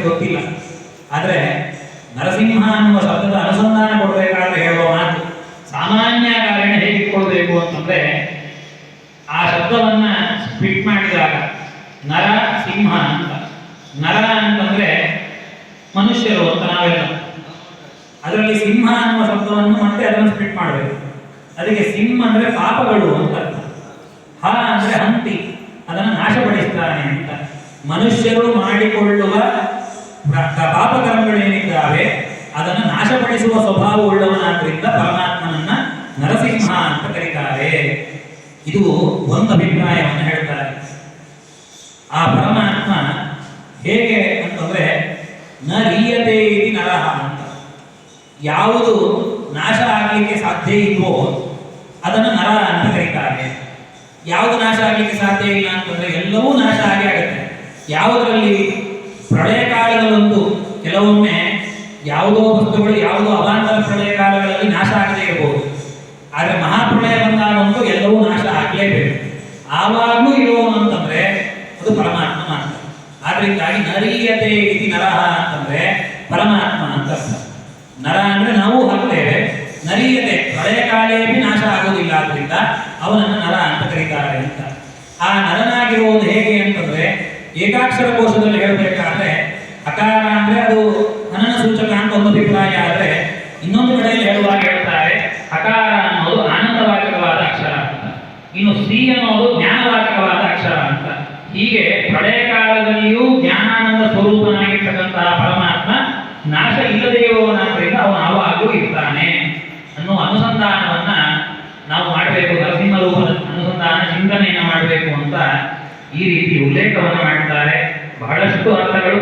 ಗೊತ್ತಿಲ್ಲ. ಆದರೆ ನರಸಿಂಹ ಅನ್ನುವ ಶಬ್ದದ ಅನುಸಂಧಾನ ಕೊಡಬೇಕಾದ್ರೆ ಹೇಳುವ ಮಾತು ಸಾಮಾನ್ಯ ಕಾರಣ ಹೇಗೆ ಇಟ್ಕೊಳ್ಬೇಕು ಅಂತಂದ್ರೆ, ಆ ಶಬ್ದವನ್ನ ಸ್ಪ್ಲಿಟ್ ಮಾಡಿದಾಗ ನರ ಸಿಂಹ ಅಂತ. ನರ ಅಂತಂದ್ರೆ ಮನುಷ್ಯರು ಅಂತ ನಾವೆಲ್ಲ, ಅದರಲ್ಲಿ ಸಿಂಹ ಅನ್ನುವ ಶಬ್ದವನ್ನು ಮತ್ತೆ ಅದನ್ನು ಸ್ಪ್ಲಿಟ್ ಮಾಡಬೇಕು. ಅದಕ್ಕೆ ಸಿಂಹ ಅಂದ್ರೆ ಪಾಪಗಳು ಅಂತ ಅರ್ಥ. ಹ ಅಂದ್ರೆ ಹಂತಿ, ಅದನ್ನು ನಾಶಪಡಿಸ್ತಾನೆ ಅಂತ. ಮನುಷ್ಯರು ಮಾಡಿಕೊಳ್ಳುವ ಪಾಪಕರ್ಮಗಳೇನಿದ್ದಾವೆ ಅದನ್ನು ನಾಶಪಡಿಸುವ ಸ್ವಭಾವ ಉಳ್ಳವನಾದ್ರಿಂದ ಪರಮಾತ್ಮನನ್ನ ನರಸಿಂಹ ಅಂತ ಕರೀತಾರೆ. ಇದು ಒಂದು ಅಭಿಪ್ರಾಯವನ್ನು ಹೇಳ್ತಾರೆ. ಆ ಪರಮಾತ್ಮ ಹೇಗೆ ಅಂತಂದ್ರೆ ನ ರೀಯತೆ ಇತಿ ನರಹ ಅಂತ. ಯಾವುದು ನಾಶ ಆಗಲಿಕ್ಕೆ ಸಾಧ್ಯ ಇಲ್ವೋ ಅದನ್ನು ನರ ಅಂತ ಕರೀತಾರೆ. ಯಾವುದು ನಾಶ ಆಗಲಿಕ್ಕೆ ಸಾಧ್ಯ ಇಲ್ಲ ಅಂತಂದ್ರೆ ಎಲ್ಲವೂ ನಾಶ ಆಗೇ ಆಗುತ್ತೆ. ಯಾವುದರಲ್ಲಿ ಪ್ರಳಯ ಕಾಲಗಳಂತೂ ಕೆಲವೊಮ್ಮೆ ಯಾವುದೋ ವಸ್ತುಗಳು ಯಾವುದೋ ಅವಾಂತರ ಪ್ರಳಯ ಕಾಲಗಳಲ್ಲಿ ನಾಶ ಆಗದೇ ಇರಬಹುದು. ಆದರೆ ಮಹಾಪ್ರಳಯ ಬಂದಾಗಂತೂ ಎಲ್ಲವೂ ನಾಶ ಆಗಲೇಬೇಕು. ಆವಾಗಲೂ ಇರುವವನು ಅಂತಂದ್ರೆ ಅದು ಪರಮಾತ್ಮ ಮಾತ್ರ. ಆದ್ರಿಂದಾಗಿ ನರೀಯತೆ ಇತಿ ನರಹ ಅಂತಂದ್ರೆ ಪರಮಾತ್ಮ ಅಂತ ಅರ್ಥ. ನರ ಅಂದ್ರೆ ನಾವು ಹಾಕ್ತೇವೆ, ನರೀಯತೆ ಪ್ರಳಯ ಕಾಲೇಪಿ ನಾಶ ಆಗೋದಿಲ್ಲ, ಆದ್ರಿಂದ ಅವನನ್ನು ನರ ಅಂತ ಕರೀತಾರೆ ಅಂತ. ಆ ನರನಾಗಿರುವುದು ಹೇಗೆ ಅಂತಂದ್ರೆ ಏಕಾಕ್ಷರ ಕೋಶದಲ್ಲಿ ಹೇಳಬೇಕಾದ್ರೆ ಅಕಾರ ಅಂದ್ರೆ ಅದು ಹನನ ಸೂಚಕ ಅಂತ ಒಂದು ಅಭಿಪ್ರಾಯ. ಆದರೆ ಇನ್ನೊಂದು ಕಡೆಯಲ್ಲಿ ಹೇಳುವಾಗ ಹೇಳ್ತಾರೆ ಅಕಾರ ಅನ್ನೋದು ಆನಂದವಾಚಕವಾದ ಅಕ್ಷರ ಅಂತ, ಇನ್ನು ಸಿ ಅನ್ನೋದು ಜ್ಞಾನವಾಚಕವಾದ ಅಕ್ಷರ ಅಂತ. ಹೀಗೆ ಪ್ರಳಯ ಕಾಲದಲ್ಲಿಯೂ ಜ್ಞಾನಾನಂದ ಸ್ವರೂಪನಾಗಿರ್ತಕ್ಕಂತಹ ಪರಮಾತ್ಮ ನಾಶ ಇಲ್ಲದೇ ಇರುವವನಾದ್ರಿಂದ ಅವನು ಆವಾಗಲೂ ಇರ್ತಾನೆ ಅನ್ನುವ ಅನುಸಂಧಾನವನ್ನ ನಾವು ಮಾಡಬೇಕು. ನರಸಿಂಹ ರೂಪದ ಅನುಸಂಧಾನ ಚಿಂತನೆಯನ್ನು ಮಾಡಬೇಕು ಅಂತ ಈ ರೀತಿ ಉಲ್ಲೇಖವನ್ನು ಮಾಡಿದ್ದಾರೆ. ಬಹಳಷ್ಟು ಅರ್ಥಗಳು